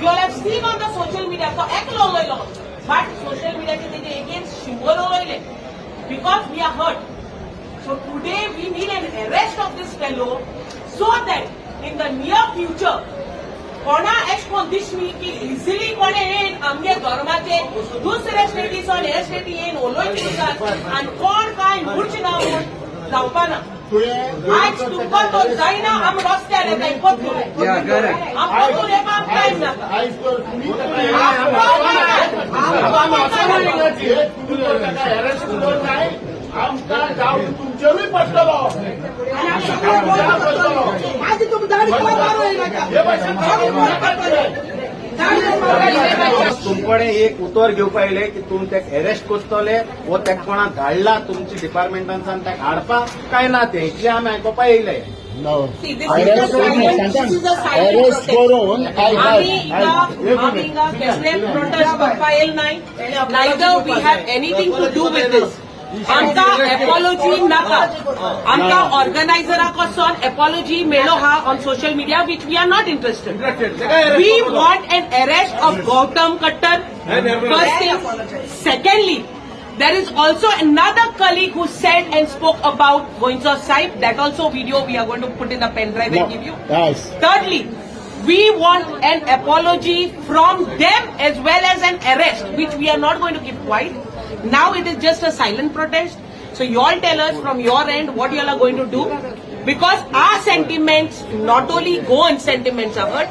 You all have seen on the social media, so eklo loilo. But social media ke teje against shimbolo loile. Because we are hurt. So today we need an arrest of this fellow so that in the near future, कोणा S कोण दिसमी की easily कोणे येन आमगे धर्माचे दुसरे स्टेटीस on हे स्टेटी येन उलोवची दितात आनी कोण काय मुर्च ना म्हूण जावपा ना. आज तुमकां तो जायना आमी रस्त्यार येता इपत्तूर आमकां येवपाक टायम नाका. आमकां जावन तुमचेरूय पडटलो तुमकडे एक उतर घेवपा येयले की तुम तेका अरेस्ट करतले वो तेका कोणा धाडला तुमची डिपार्टमेंटांसान तेका हाडपा काय ना ते इतले आमी आयकोपा येयले. अरेस्ट करून आम्ही कसले प्रोटेस्ट करपा येयल नाय. Neither we have anything to do with this. आमकां एपॉलॉजी नाका. आमकां ऑर्गनायझराक वचोन एपॉलॉजी मेळ्ळो हा on social media which we are not interested. We want an arrest of Gautam Kattar. First thing. Secondly, there is also another colleague who said and spoke about Goinza Saib. That also video we are going to put in the pen drive and give you. Yes. Thirdly, we want an apology from them as well as an arrest, which we are not going to keep quiet. Now it is just a silent protest. So you all tell us from your end what you all are going to do. Because our sentiments not only go on sentiments are hurt,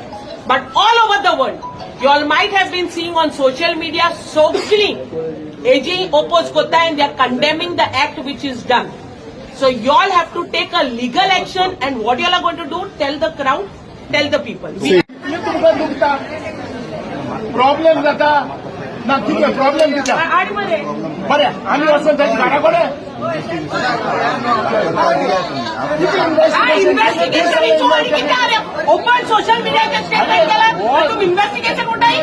but all over the world. You all might have been seeing on social media so clean. AG oppose kota and they are condemning the act which is done. So you all have to take a legal action and what you all are going to do, tell the crowd, tell the people. तुमकां दुखता problem जाता ना कितें problem दिता बरें आमी वचून थंय घरा कडेन ओपन सोशल मीडियाचे स्टेटमेंट केला तुम्ही इन्व्हेस्टिगेशन उठाई.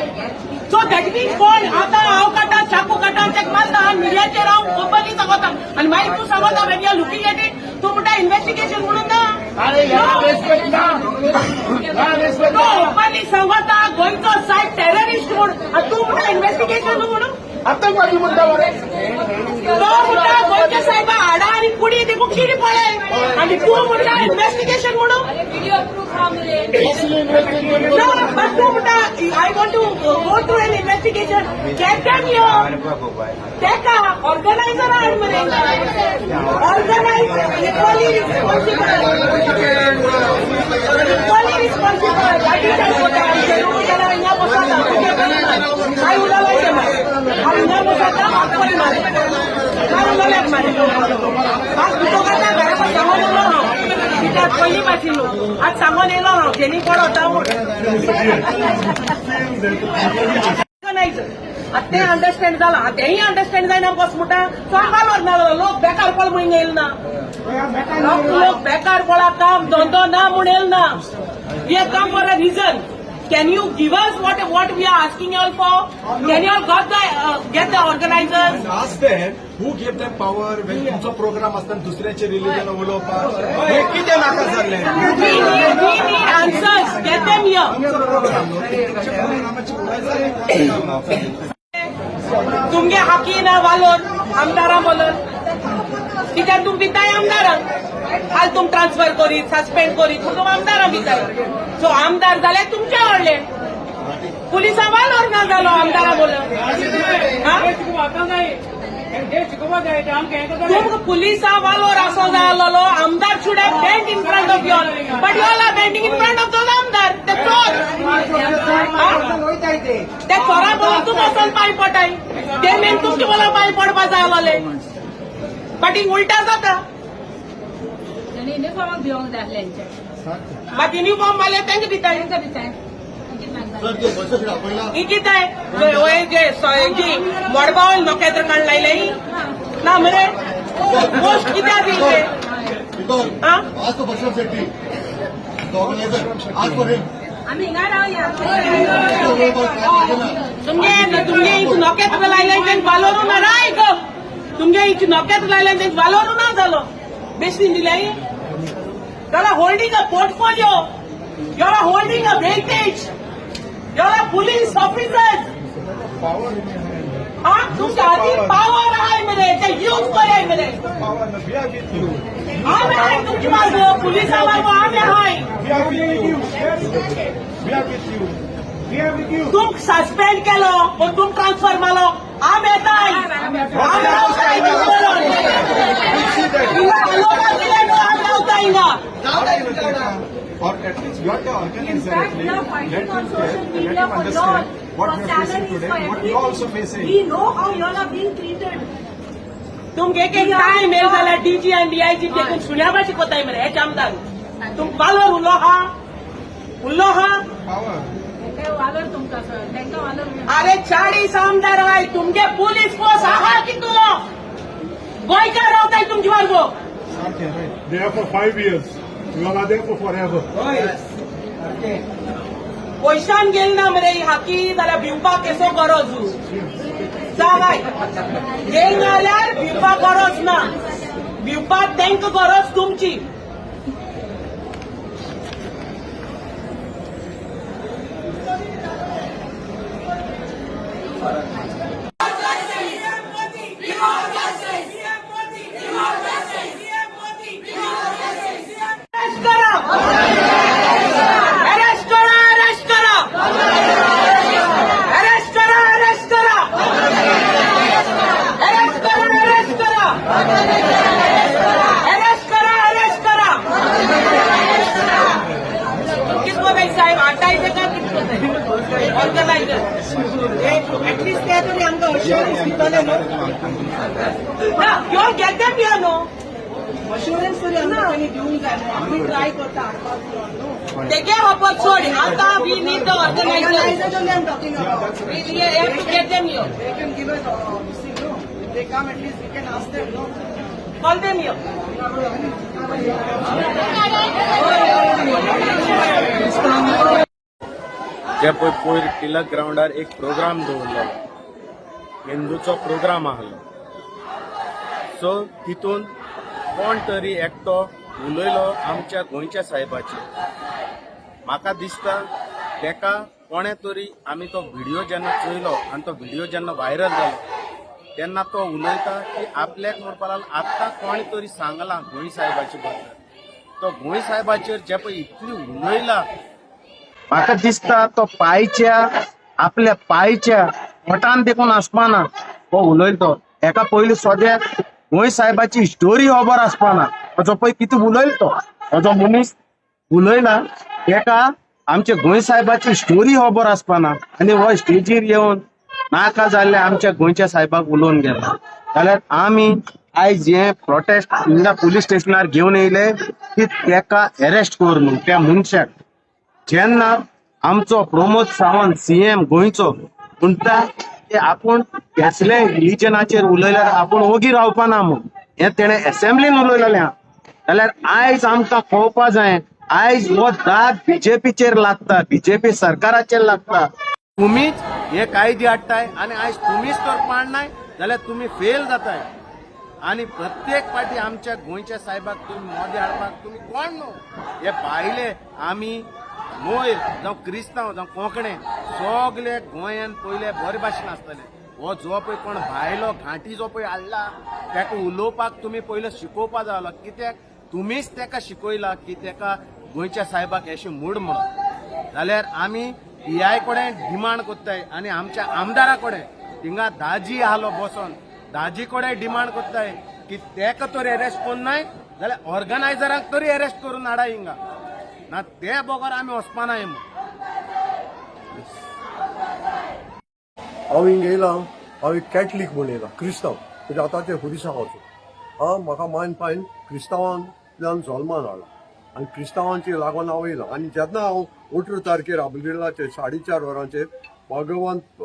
सो दॅट मीन्स कोण आता हांव काटा चाकू काटा चेक मारता आनी मिडियाचेर हांव ओपनली सांगता आनी मागीर तूं सांगता when you are looking at it तूं म्हणटा इन्व्हेस्टिगेशन म्हणून ना. ओपनली सांगता गोंयचो सायब टेररिस्ट म्हणून आनी तूं म्हणटा इन्व्हेस्टिगेशन म्हणून. आतंकवादी म्हणटा मरे तो म्हणटा गोंयच्या सायबा हाडा आनी कुडी देखून किडी पळय आनी तूं म्हणटा इन्व्हेस्टिगेशन म्हणून. No, but तूं म्हणटा I want to go to an investigation. Get them here. तेका ऑर्गनायझर हाड मरे. Organiser equally responsible. Equally responsible. काय उडवायचे मारे हांव हिंगा बसता म्हाका कोणी मारे काय उडवल्याक मारे आज तुका काटा घरा पण सांगून येयलो हांव कित्याक पयलीं भाशिल्लो आज सांगून येयलो हांव जेनी कोण होता ऑर्गनायझर. आतां तें अंडरस्टँड जालां. तेंय अंडरस्टँड जायना बस म्हणटा तो आम्हाला नालो लोक बेकार पळ म्हणून येयल ना. लोक बेकार पळा काम धंदो ना म्हूण येयल ना. We have come for a reason. Can you give us what we are asking you all for? Can you all get the organizers? Ask them who gave them power when तुमचा प्रोग्राम असताना दुसऱ्याचे religion उलोवपाक हे कितें नाका जाल्लें. We need answers. Get them here. तुमगे hockey ना वालोर आमदारां बोलून कित्याक तुम भिताय आमदारांक आज तुम ट्रान्सफर करीत सस्पेंड करीत तुम आमदारां भिताय. सो आमदार जाल्यार तुमचे व्हडले पुलिसां वालोर ना जालो आमदारां बोलून. तुमकां पुलिसां वालोर आसो जाय आसलोलो आमदार should have bent in front of you all. But you all are bending in front of those आमदार. ते चोर. त्या चोरा बोलून तूं वचून पांय पडटाय. ते मेन तुमचे बोला पांय पडपा जाय आसलोले. बट ही उलटा जाता. युनिफॉर्माक भिवंक जाय ahlenचे. मात युनिफॉर्म वाले तांकां भिताय. ही किताय जी मोडबावल नोकेत्र काण लायले ना मरे पोस्ट कित्याक दिले. आमी हिंगा रावया. तुमगे हिच नोकेत्र लायले तेंक वालोरू ना राय गो. तुमगे हिच नोकेत्र लायले तेंक वालोरू ना जालो. बेश्टी दिले. You are holding a portfolio. You are holding a weightage. You are police officers. Power. हाँ तुमच्या हाती पावर आहे मरे ते यूज करे मरे. Power. We are with you. आम्ही आहे तुमची मार्ग पोलीस आम्हाला आम्ही आहे. We are with you. We are with you. We are with you. तुम सस्पेंड केलो पण तुम ट्रान्सफर मालो आम्ही येत आहे. आम्ही रावताय ना. Or at least you are the organizer. In fact, we are fighting on social media for law, what for we are facing salaries, today, for what you are also everything. facing. We know how you all are being treated. तुमगे एक काय mail झाला डीजी आणि DIG देखून सुन्याबा शिकवताय मरे हे आमदार. तुम बालवर उलो हा. Power. ते वालर तुमका सर त्यांका वालर अरे 40 आमदार आहे तुमगे पोलीस फोर्स आहात की तुलो गोयकार रावताय तुमची मार्ग. Okay, right. They are for 5 years. You all are there for forever. पयशान गेल ना मरे हाकी जाल्यार भिवपाक केसो गरज जागाय गेल ना जाल्यार भिवपाक गरज ना. भिवपाक तांकां गरज तुमची. अरेस्ट करा. अरेस्ट करा. अरेस्ट करा. अरेस्ट करा. अरेस्ट करा. अरेस्ट करा. अरेस्ट करा. अरेस्ट करा. किसको भाई साहेब हटायचं का किसको ऑर्गनायझर ऍटलीस्ट ते तरी आमकां अश्युरन्स दितले न्हू. ना you all get them here न्हू. अश्युरन्स तरी आमकां तांणी दिवंक जाय न्हू. आमी ट्राय करता हाडपाक तेगे होपत सोड. आतां we need the organiser. only I'm talking about. We have to get them here. They can give us see, no? They come at least we can ask them, no? Call them here. जे पळय पयर टिळक ग्राउंडार एक programme दवरलो हिंदूचो programme आहलो. So तितून कोण तरी एकटो उलयलो आमच्या गोंयच्या साहेबाचेर. म्हाका दिसता तेका कोणे तरी आमी तो व्हिडिओ जेन्ना चोयलो आनी तो व्हिडिओ जेन्ना व्हायरल जालो तेन्ना तो उलयता की आपल्याक म्हणपा लागलो आत्तां कोणे तरी सांगलां गोंय साहेबाचे बद्दल. तो गोंय साहेबाचेर जे पळय इतली उलयला म्हाका दिसता तो आपल्या पायच्या पोटान देखून आसपाना हो उलयलो. हेका पयलीं सोद्याक गोंय साहेबाची स्टोरी खबर आसपाना. जो पळय कितें उलयलो तो हो जो मनीस उलयला तेका आमच्या गोंय साहेबाची स्टोरी खबर आसपाना आनी हो स्टेजीर येवन नाका जाल्ले आमच्या गोंयच्या साहेबाक उलोवन गेला. जाल्यार आमी आयज हे प्रोटेस्ट हिंगा पुलीस स्टेशनार घेवन येयले की तेका अरेस्ट कर म्हणून त्या मनशाक. जेन्ना आमचो प्रमोद सावंत सीएम गोंयचो म्हणटा की आपूण कसले रिलिजनाचेर उलयल्यार आपूण ओगी रावपाना म्हूण हें तेणें असेंब्लीन उलयलेलें आहा. जाल्यार आयज आमकां कळपा जाय आयज हो दाग बीजेपीचेर लागता. बीजेपी सरकाराचेर लागता. तुम्हीच हे कायदे हाडटाय आनी आयज तुम्हीच तर पाडनाय जाल्यार तुम्ही फेल जाताय. आणि प्रत्येक पाटी आमच्या गोंयच्या साहेबाक तुम्ही मोदी हाडपाक तुम्ही कोण न्हू. हे भायले आमी मोयर जावं क्रिस्तांव जावं कोंकणे सगळे गोंयान पयले बरे भाशेन आसतले. हो जो पळय कोण भायलो घांटी जो पळय हाडला ताका उलोवपाक तुम्ही पयलो शिकोवपा जाय. कित्याक तुम्हीच ताका शिकयला की ताका गोंयच्या साहेबाक अशें मूड म्हणून. जाल्यार आमी PI कडेन डिमांड कोत्ताय आनी आमच्या आमदारा कडेन थिंगा दाजी आहलो बसोन दाजी कडेन डिमांड कोत्ताय की तेका तरी अरेस्ट कोन्न नाय जाल्यार ऑर्गनायझरांक तरी अरेस्ट करून हाडा हिंगा. ना ते बगर आमी वचपानाय म्हूण. हांव हिंगा येयलां हांव एक कॅथलीक म्हूण येयलां क्रिस्तांव म्हणजे आतां ते हुरिसांवाचो. म्हाका मायन पायन क्रिस्तांवांतल्यान जल्मान हाडला आनी क्रिस्तांवांचे लागून हांव येयलां. आनी जेन्ना हांव 18 तारखेर आबुलिलाचेर 4:30 वरांचेर भगवंत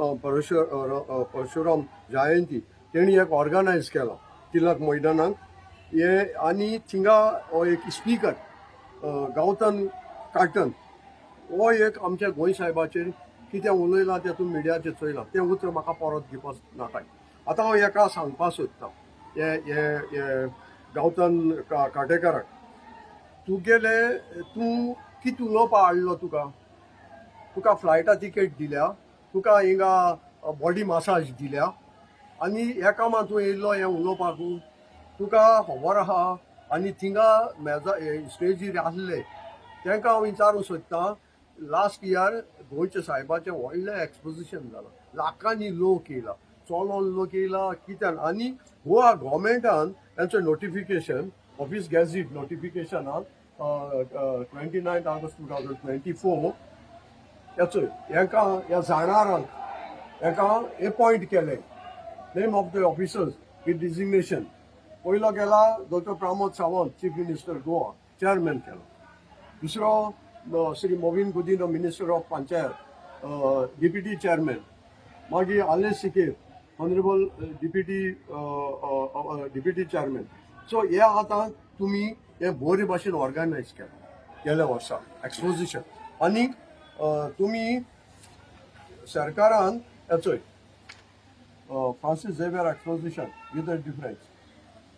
परशुराम जयंती तेणी एक ऑर्गनायज केला तिलक मैदानाक. हे आनी थिंगा हो एक स्पीकर गांवतन काटन हो एक आमच्या गोंय साहेबाचेर कितें उलयलां तेतून मिडियाचेर चोयलां तें उतर म्हाका परत दिवपाक नाकाय. आतां हांव एका सांगपा सोदतां हे गांवतन काटेकाराक तूं कितें उलोवपा हाडलो तुका तुका फ्लायटा तिकेट दिल्या, तुका हिंगा बॉडी मसाज दिल्या, आनी ह्या कामां तूं येयल्लो हें उलोवपाकू तुका खबर आहा. आनी थिंगा स्टेजीर आसले तांकां हांव विचारूंक सोदतां, लास्ट इयर गोंयच्या साहेबाचें व्हडलें एक्सपोजिशन जालां, लाखांनी लोक येयला, चलोन लोक येयला कित्यान. आनी गोवा गव्हर्मेंटान तांचें नोटिफिकेशन ऑफिस गॅझेट नोटिफिकेशनान 29 ऑगस्ट 2024 हेचो हांकां ह्या जाणारांक हांकां अपॉयंट केलें. Name of the officers with designation पयलो गेला doctor Pramod Sawant, chief minister Goa, chairman केलो. दुसरो Shri Mauvin Godinho, minister of panchayat, deputy chairman. मागीर आलेस सिकेर, ऑनरेबल डिप्युटी चेअरमॅन. सो हे आतां तुमी हे बरे भाशेन ऑर्गनायज केला गेल्या वर्सा एक्सपोजिशन. आनी तुमी सरकारान हेचोय Francis Xavier exposition with a difference.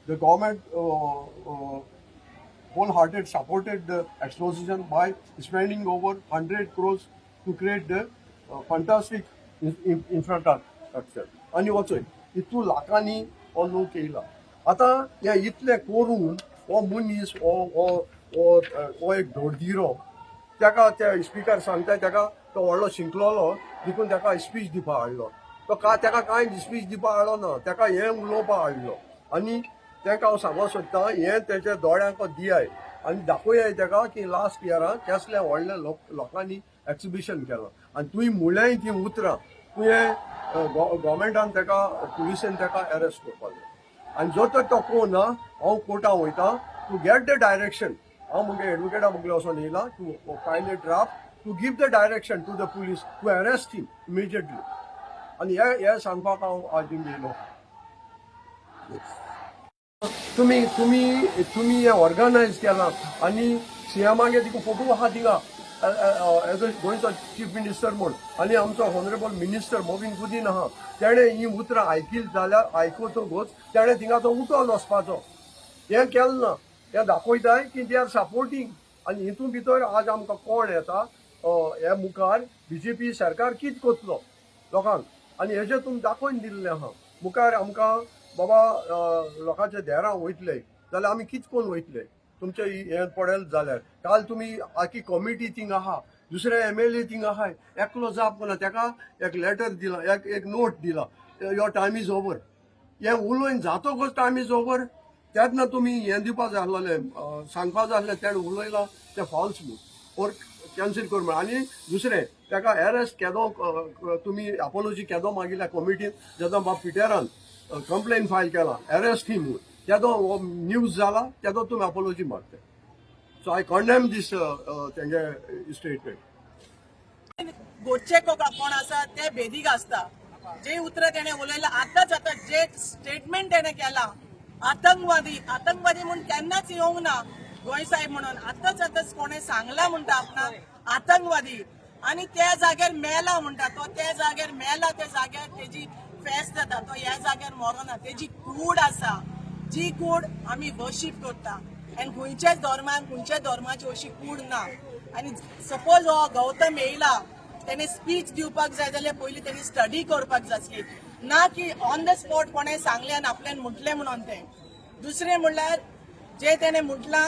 The government wholehearted supported the exposition by spending over 100 crores to create the fantastic infrastructure. आणि वचोय इतू लाखांनी हो लोक येयला. आतां हे इतले करून हो मनीस हो एक धोडदिरो, ताका ते स्पिकर सांगता ताका तो व्हडलो शिंकलोलो देखून ताका स्पीच दिवपा हाडलो. तो ताका कांय स्पीच दिवपा हाडलो ना, ताका हें उलोवपा हाडलो. आनी ताका हांव सांगूंक सोदतां हें तेच्या दोळ्यांक दियाय आनी दाखोवयाय ताका की लास्ट इयराक कसल्या व्हडल्या लोकांनी एक्सिबिशन केलां. आनी तुवें म्हळ्याय ती उतरां तुवें गव्हर्मेंटान ताका पुलिसेन ताका अरेस्ट करपाक जाय. आनी जो तर तो कोण ना, हांव कोर्टाक वयतां टू गेट द डायरेक्शन. हांव मुगे एडवोकेटा मुगेले वचोन येयला to file a draft to give the direction to the police to arrest him immediately. आनी हे सांगपाक हांव आज येयलो. तुम्ही हे ऑर्गनायज केला. आनी सीएमागे तिका फोटो आहा थिंगा एज अ गोंयचो चीफ मिनिस्टर म्हूण. आनी आमचो ऑनरेबल मिनिस्टर मोविन गुदिन आहा, तेणें ही उतरां आयकिली जाल्यार आयकतकूच तेणें थिंगाचो उठोन वचपाचो. हें केलें ना. हें दाखयताय की दे आर सपोर्टींग. आनी हितून भितर आज आमकां कोण येता हे मुखार बीजेपी सरकार कितें करतलो लोकांक. आनी हेजें तुमी दाखोवन दिल्लें आहा. मुखार आमकां बाबा लोकांच्या देरां वयतले जाल्यार आमी कितें करून वयतले तुमचें हें पडेल जाल्यार. काल तुमी आखी कमिटी थिंगा आहा, दुसरे MLA थिंगा आहाय, एकलो जाप करना, ताका एक लेटर दिला, एक नोट दिला, युअर टायम इज ओवर. हें उलोवन जातकच टायम इज ओवर. तेन्ना तुमी हें दिवपा जाय आसलें, सांगपा जाय आसलें तेणें उलयलां तें फॉल्स न्हू, ओर कॅन्सील कर म्हण. आनी दुसरें ताका अरेस्ट केदो तुमी अपोलॉजी केदो मागिल्ल्या कमिटीन, जेदो बाब पिटेरान कंप्लेन फायल केला अरेस्ट हिम म्हणून, तेदो हो न्यूज जाला, तेदो तुमी अपोलॉजी मागता. सो आय कंडेम दीस तेंगे स्टेटमेंट. गोडचे कोण आसा ते बेदीक आसता. जे उतर तेणें उलयला आतांच जे स्टेटमेंट तेणें केला आतंकवादी म्हणून केन्नाच येवंक ना गोंय साहेब म्हणून. आतांच कोणें सांगला म्हणटा आपणाक आतंकवादी. आनी त्या जाग्यार मेला म्हणटा तो, त्या जाग्यार मेला त्या जाग्यार तेजी फेस्त जाता, तो ह्या जाग्यार मरोना. तेजी कूड आसा, जी कूड आमी वर्शीप करता. आनी खंयच्याच धर्मान खंयच्या धर्माची अशी कूड ना. आनी सपोज हो गौतम येयला, तेणें स्पीच दिवपाक जाय जाल्यार पयलीं तेणी स्टडी करपाक जाय आसली, ना की ऑन द स्पॉट कोणें सांगलें आनी आपल्यान म्हटलें म्हणून तें. दुसरें म्हणल्यार जे तेणें म्हटलां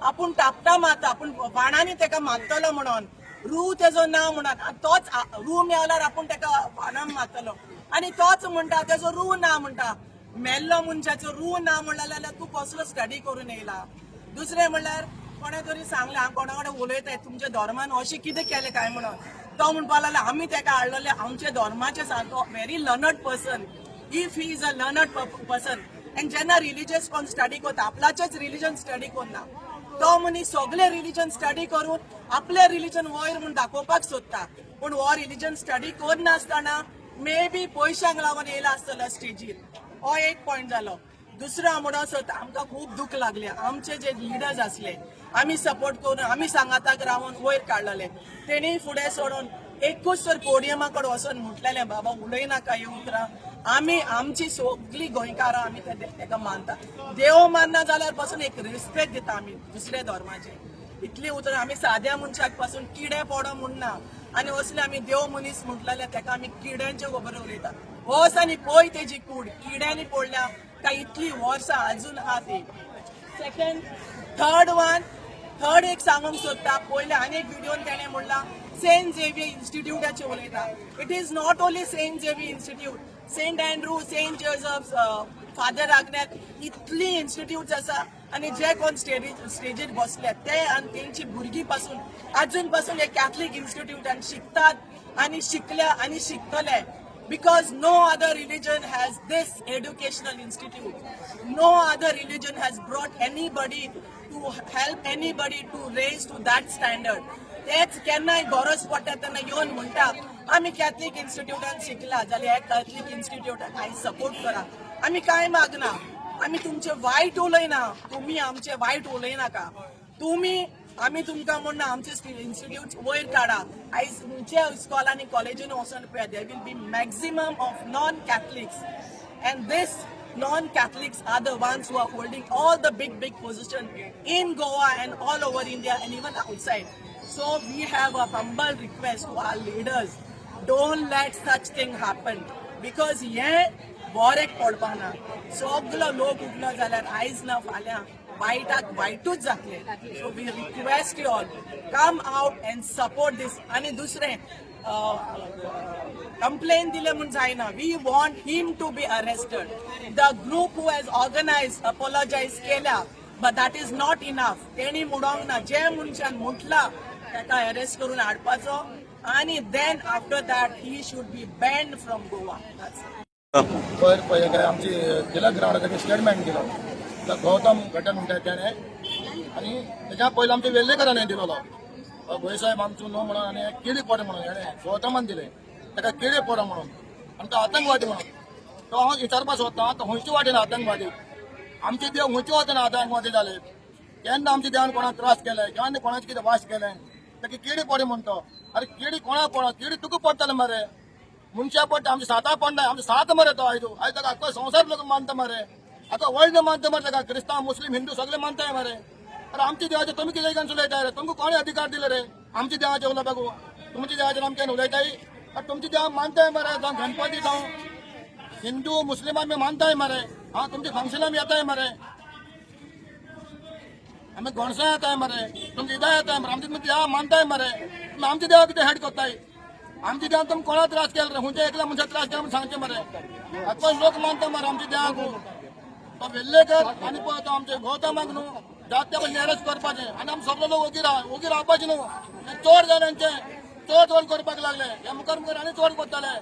आपूण टापटा मारता, आपूण बाणांनी ताका मारतलो म्हणून, रू तेजो ना म्हणून. तोच रू मेवल्यार आपूण ताका बाणां मारतलो. आनी तोच म्हणटा तेजो रू ना म्हणटा. मेल्लो मनशाचो रू ना म्हणलें जाल्यार तूं कसलो स्टडी करून येयला. दुसरें म्हणल्यार कोणें तरी सांगलें, हांव कोणा कडेन उलयताय तुमच्या धर्मान अशें कितें केलें काय म्हणून. तो म्हणपा लागलो आमी ताका हाडलेले आमच्या धर्माचे सारको very learned person. If he is a learned person आनी जेन्ना रिलिजियस कोण स्टडी करता, आपल्याचेच रिलिजन स्टडी करना, तो मनीस सगळे रिलिजन स्टडी करून आपले रिलिजन वयर म्हूण दाखोवपाक सोदता. पूण हो रिलिजन स्टडी करनासतना मे बी पयशांक लागून येयला आसतलो स्टेजीर. हो एक पॉयंट जालो. दुसरो हांव म्हणूंक सोदता, आमकां खूब दूख लागलें. आमचे जे लिडर्स आसले, आमी सपोर्ट करून आमी सांगाताक रावन वयर काडलेले, तेणी फुडें सोडून एकूच तर पोडियमा कडेन वचून म्हटलेलें बाबा उलयनाका ह्यो उतरां. आमी आमची सगळीं गोंयकारां आमी ताका मानता. देव मानना जाल्यार पासून एक रिस्पेक्ट दिता आमी दुसऱ्या धर्माचे. इतली उतरां आमी साद्या मनशाक पासून किडे पडो म्हणना. आनी असले आमी देव मनीस म्हटलेले ताका आमी किड्यांचे खबर उलयता. वस आनी पळय तेजी कूड किड्यांनी पडल्या काय इतली वर्सां अजून आहा ती. सेकंड थर्ड एक सांगूंक सोदता. पयले आनी एक व्हिडिओन तेणें म्हणला सेंट झेवियर इन्स्टिट्यूटाचे उलयता. It is not only saint Xavier institute, saint Andrew, saint Joseph, father Agnel, इतली इन्स्टिट्यूट्स आसा. आनी जे कोण स्टेजीर बसले ते आनी तेंची भुरगीं पासून अजून पासून हे कॅथलीक इन्स्टिट्यूटान शिकतात आनी शिकल्या आनी शिकतले. Because no other religion has this educational institute. No other religion has brought anybody to help anybody to raise to that standard. तेच केन्नाय गरज पडटा तेन्ना येवन म्हणटा आमी कॅथलीक इन्स्टिट्यूटान शिकला जाल्यार हे कॅथलीक इन्स्टिट्यूटाक हांवें सपोर्ट करा. आमी कांय मागना, आमी तुमचे वायट उलयना, तुमी आमचे वायट उलयनाका. आमी तुमकां म्हणना आमचे इन्स्टिट्यूट वयर काडा. आयज तुमच्या इस्कॉलांनी कॉलेजीन वचून पळया there will be maximum of non Catholics and this non-Catholics are the ones who are holding all the big position in Goa and all over India and even outside. So we have a humble request to our leaders, don't let such thing happen because हे Boric पडपाक ना. सगलो लोक उठलो जाल्यार आयज ना फाल्यां वायटाक वायटूच जातले. So we request you all come out and support this. आनी दुसरें कंप्लेन दिले म्हूण जायना. We want him to be arrested. The group who has organised apologise केल्या but that is not enough. तेणी म्हणोंक ना, जे मनशान म्हटला ताका अरेस्ट करून हाडपाचो आनी then after that he should be banned from Goa. पळय काय आमची टिळक ग्राउंडाचेर स्टेटमेंट दिलो गौतम गटन म्हणटा तेणे आनी तेच्या पयलीं आमच्या वेल्लेकरान दिलोलो भोयसाहेब आमचो न्हू म्हणून आनी केळी पड म्हणून हेणे गौतमान दिले ताका केळी पड म्हणून आनी तो आतंकवादी म्हणून. तो हांव विचारपाक सोदता तो खंयचे वाटेन आतंकवादी. आमचे देव खंयचे वचून आतंकवादी जाले. केन्ना आमच्या देवान कोणाक त्रास केले, केन्ना कोणाचे कितें वास केले, ताका केळी पडे म्हणतो. अरे केळी कोणाक पडा, केळी तुका पडटले मरे. मनशा पडटा आमच्या साता पडना, आमचे सात मरे तो आयज ताका आख्खो संवसार लोक मानता मरे. आतां वर्ल्ड मानता मरे ताका. क्रिस्तांव मुस्लीम हिंदू सगळे मानताय मरे. अरे आमच्या देवाचे तुमी कितें घेवन उलयताय रे. तुमकां कोणी अधिकार दिले रे आमच्या देवाचे उलोवपाक. तुमच्या देवाचेर आमच्यान उलयताय. तुमच्या देवा मानताय मरे. जावं गणपती जावं हिंदू मुस्लिम आमी मानताय मरे. हां तुमच्या फंक्शनां येताय मरे. आमी गोणसां येताय मरे. तुमची इदा येताय मरे. आमची तुमची देवा मानताय मरे. तुमी आमच्या देवा कितें हेड करताय. आमच्या देवान तुमकां कोणा त्रास केला रे. खंयच्या एकल्या मनशाक त्रास केला म्हणून सांगचे मरे. आख्खो लोक मानता मरे आमच्या देवाक. तो वेल्लेकर आनी पळय तो आमचे गौतमाक न्हू जाता पयलीं अरेस्ट करपाचें आनी आमी सगळे लोक ओगी रावपाचे न्हू. चोर जाल्यांचे चोर करपाक लागले. हे मुखार आनी चोर करताले.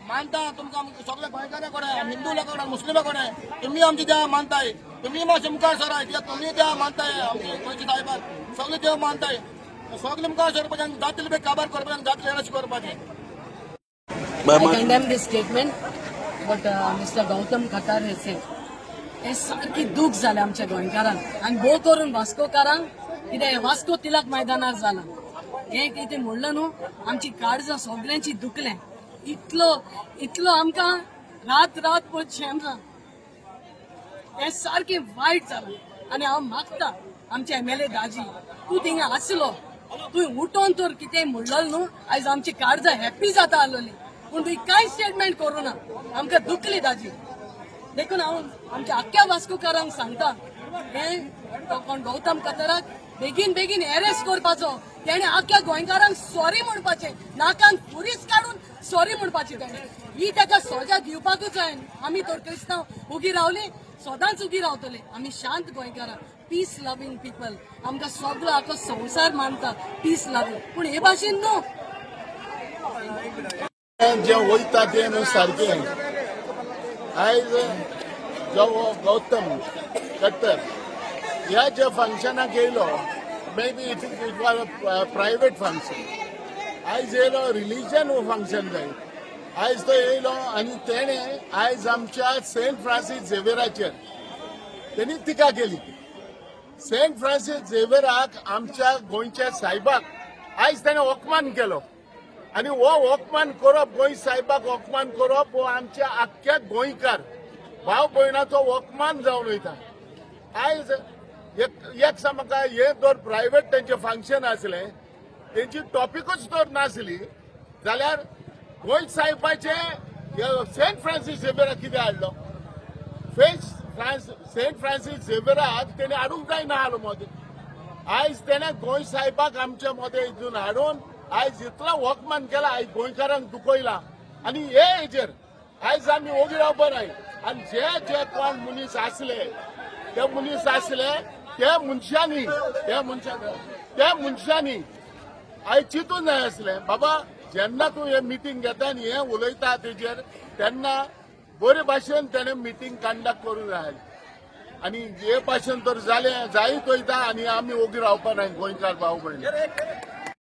मानता तुमकां सगळे गोंयकारा कडेन हिंदू लोकां कडेन मुस्लिमां कडेन तुमी आमची देवा मानताय. तुमी मातशें मुखार सराय कित्याक तुमी देवा मानताय. आमचे गोंयचे साहेबाक सगळे देव मानताय. सगळे मुखार सरपाचें जातले बी काबार करपाचें जातले अरेस्ट करपाचें. I condemn this statement, but Mr. Gautam Khatar has said, हे सारखी दूख जालें आमच्या गोंयकारांक आनी भोव करून वास्कोकारांक. कित्याक वास्को तिलक मैदानार जाला हे कितें म्हणलं न्हू आमची काळजां सगळ्यांची दुखलें. इतलो आमकां रात पळय शेम ना. हे सारकें वायट जालां आनी हांव मागता आमचे MLA दाजी तूं थिंगा आसलो तुवें उठोन तर कितें म्हणलें न्हू आयज आमची काळजां हॅप्पी जाता आसलोली. पूण तुवें कांय स्टेटमेंट करूं ना. आमकां दुखली दाजी. देखून हांव आमच्या आख्ख्या वास्कोकारांक सांगता हे कोण गौतम कताराक बेगीन अरेस्ट करपाचो. तेणे आख्ख्या गोंयकारांक सॉरी म्हणपाचें. नाकान फुरीस काडून सॉरी म्हणपाचें तेणे. ही ताका सजा दिवपाकूच जाय. आमी तर क्रिस्तांव उगी रावली सदांच उगी रावतले. आमी शांत गोंयकारां पीस लविंग पीपल. आमकां सगळो आख्खो संवसार मानता पीस लविंग. पूण हे भाशेन न्हू. जे वयता ते न्हू सारकें. आयज जो गौतम कट्टर ह्या जे फंक्शनाक येयलो may be it was a private function. आयज येयलो रिलीजन फंक्शन जाय. आयज तो येयलो आनी तेणे आयज आमच्या सेंट फ्रांसीस झेवियराचेर तेणी टिका केली. सेंट फ्रांसीस झेवियराक आमच्या गोंयच्या सायबाक आयज ताणें अपमान केलो आनी हो अपमान करप गोंय सायबाक अपमान करप हो आमच्या आख्ख्या गोंयकार भाव भयणाचो अपमान जावन वयता. आयज एक म्हाका हे जर प्रायवेट तेंचें फंक्शन आसलें तेंची टॉपिकूच तर नासली जाल्यार गोंय साहेबाचे सेंट फ्रांसीस झेवियराक कितें हाडलो सेंट फ्रांसीस झेवियराक तेणे हाडूंक जायना आलो मोदी आयज तेणे गोंय साहेबाक आमच्या मोदे हितून हाडून आयज इतलो वॉकमॅन केला आयज गोंयकारांक दुखयला आनी हे हेजेर आयज आमी ओगी रावपा नाय आनी जे कोण मनीस आसले ते मनशांनी आयज चिंतूंक जाय आसलें बाबा जेन्ना तूं हे मिटींग घेता आनी हे उलयता तेजेर तेन्ना बरे भाशेन तेणें मिटींग कंडक्ट करूंक जाय आनी हे भाशेन तर जालें जायत वयता आनी आमी ओगी रावपा नाय गोंयकार भाव भयणी